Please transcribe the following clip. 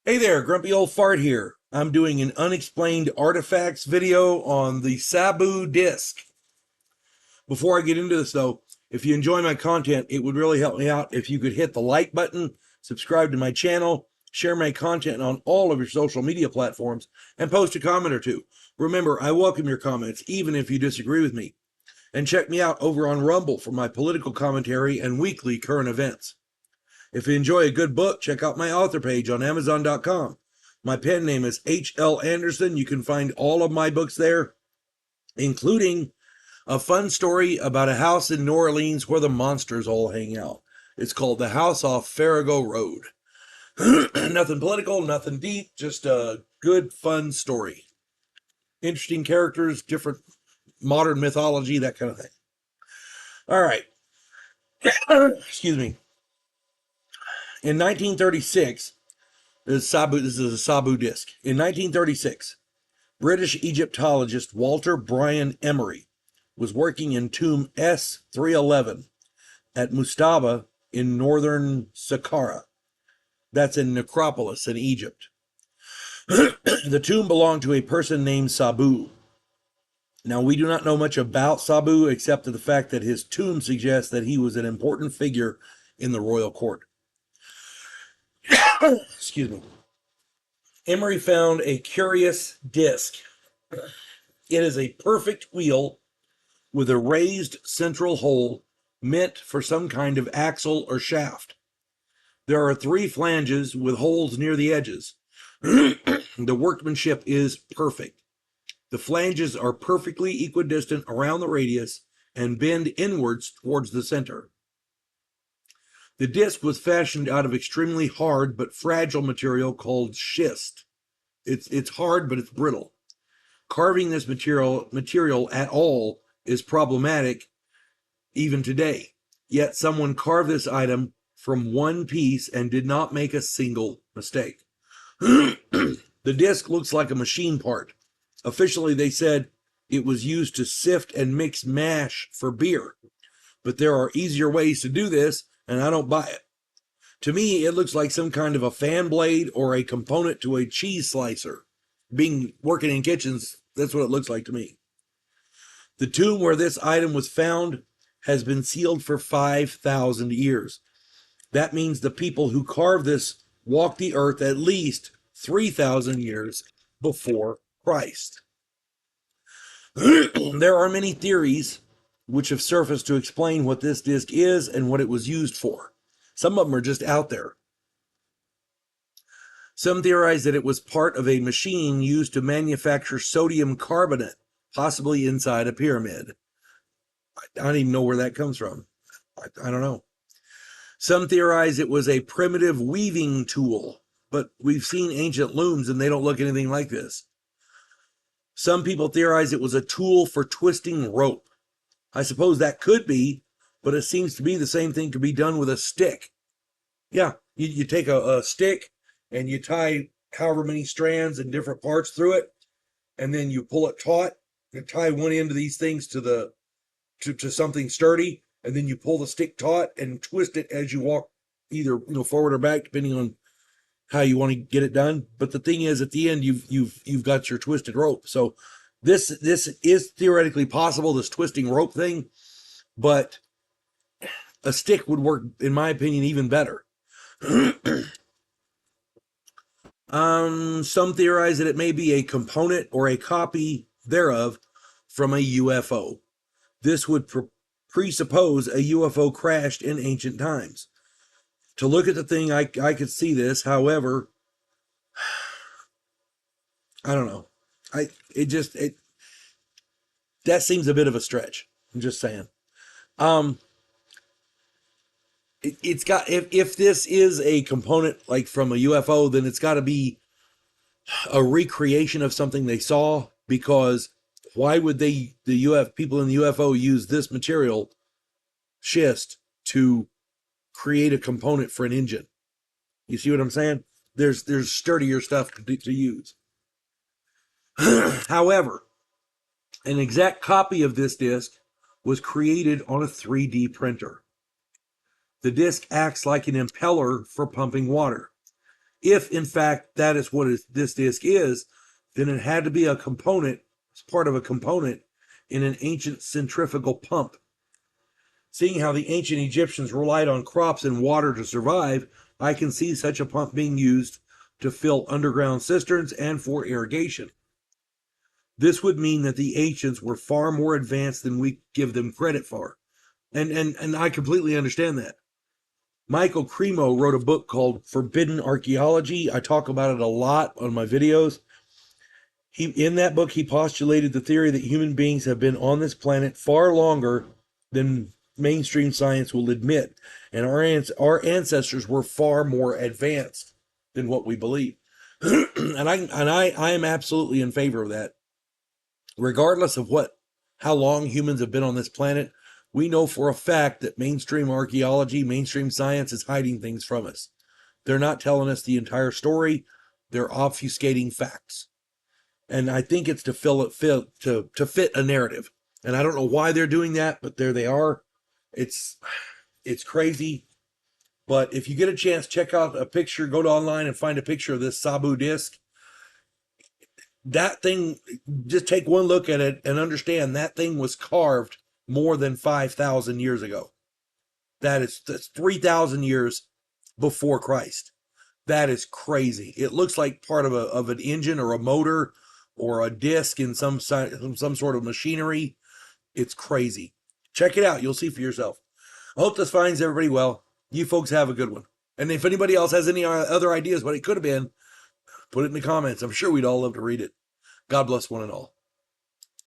Hey there, Grumpy Old Fart here. I'm doing an Unexplained Artifacts video on the Sabu Disc. Before I get into this though, if you enjoy my content, it would really help me out if you could hit the like button, subscribe to my channel, share my content on all of your social media platforms, and post a comment or two. Remember, I welcome your comments, even if you disagree with me. And check me out over on Rumble for my political commentary and weekly current events. If you enjoy a good book, check out my author page on Amazon.com. My pen name is H.L. Anderson. You can find all of my books there, including a fun story about a house in New Orleans where the monsters all hang out. It's called The House Off Farrago Road. Nothing political, nothing deep, just a good, fun story. Interesting characters, different modern mythology, that kind of thing. All right. Excuse me. In 1936, this is a Sabu Disc. In 1936, British Egyptologist Walter Bryan Emery was working in tomb S311 at Mustaba in northern Saqqara. That's in Necropolis in Egypt. The tomb belonged to a person named Sabu. Now, we do not know much about Sabu except for the fact that his tomb suggests that he was an important figure in the royal court. Excuse me. Emery found a curious disc. It is a perfect wheel with a raised central hole meant for some kind of axle or shaft. There are 3 flanges with holes near the edges. The workmanship is perfect. The flanges are perfectly equidistant around the radius and bend inwards towards the center. The disc was fashioned out of extremely hard but fragile material called schist. It's hard, but it's brittle. Carving this material at all is problematic even today. Yet someone carved this item from one piece and did not make a single mistake. The disc looks like a machine part. Officially, they said it was used to sift and mix mash for beer. But there are easier ways to do this, and I don't buy it. To me, it looks like some kind of a fan blade or a component to a cheese slicer. Working in kitchens, that's what it looks like to me. The tomb where this item was found has been sealed for 5,000 years. That means the people who carved this walked the earth at least 3,000 years before Christ. There are many theories which have surfaced to explain what this disc is and what it was used for. Some of them are just out there. Some theorize that it was part of a machine used to manufacture sodium carbonate, possibly inside a pyramid. I don't even know where that comes from. I don't know. Some theorize it was a primitive weaving tool, but we've seen ancient looms and they don't look anything like this. Some people theorize it was a tool for twisting rope. I suppose that could be, but it seems to be the same thing could be done with a stick. Yeah, you take a stick and you tie however many strands and different parts through it, and then you pull it taut and tie one end of these things to something sturdy, and then you pull the stick taut and twist it as you walk either forward or back, depending on how you want to get it done. But the thing is, at the end, you've got your twisted rope. So this is theoretically possible, this twisting rope thing, but a stick would work, in my opinion, even better. Some theorize that it may be a component or a copy thereof from a UFO. This would presuppose a UFO crashed in ancient times. To look at the thing, I could see this. However, I don't know. That seems a bit of a stretch. I'm just saying. It's got, if this is a component like from a UFO, then it's got to be a recreation of something they saw, because why would people in the UFO use this material, schist, to create a component for an engine? You see what I'm saying? There's sturdier stuff to use. However, an exact copy of this disc was created on a 3D printer. The disc acts like an impeller for pumping water. If, in fact, that is what this disc is, then it had to be a component, it's part of a component in an ancient centrifugal pump. Seeing how the ancient Egyptians relied on crops and water to survive, I can see such a pump being used to fill underground cisterns and for irrigation. This would mean that the ancients were far more advanced than we give them credit for. And I completely understand that. Michael Cremo wrote a book called Forbidden Archaeology. I talk about it a lot on my videos. In that book, he postulated the theory that human beings have been on this planet far longer than mainstream science will admit, and our ancestors were far more advanced than what we believe. and I am absolutely in favor of that. Regardless of how long humans have been on this planet, we know for a fact that mainstream archaeology, mainstream science is hiding things from us. They're not telling us the entire story. They're obfuscating facts. And I think it's to fit a narrative. And I don't know why they're doing that, but there they are. It's crazy. But if you get a chance, check out a picture, go to online and find a picture of this Sabu Disc. That thing, just take one look at it and understand that thing was carved more than 5,000 years ago. That's 3,000 years before Christ. That is crazy. It looks like part of an engine or a motor or a disc in some sort of machinery. It's crazy. Check it out. You'll see for yourself. I hope this finds everybody well. You folks have a good one. And if anybody else has any other ideas what it could have been, put it in the comments. I'm sure we'd all love to read it. God bless one and all.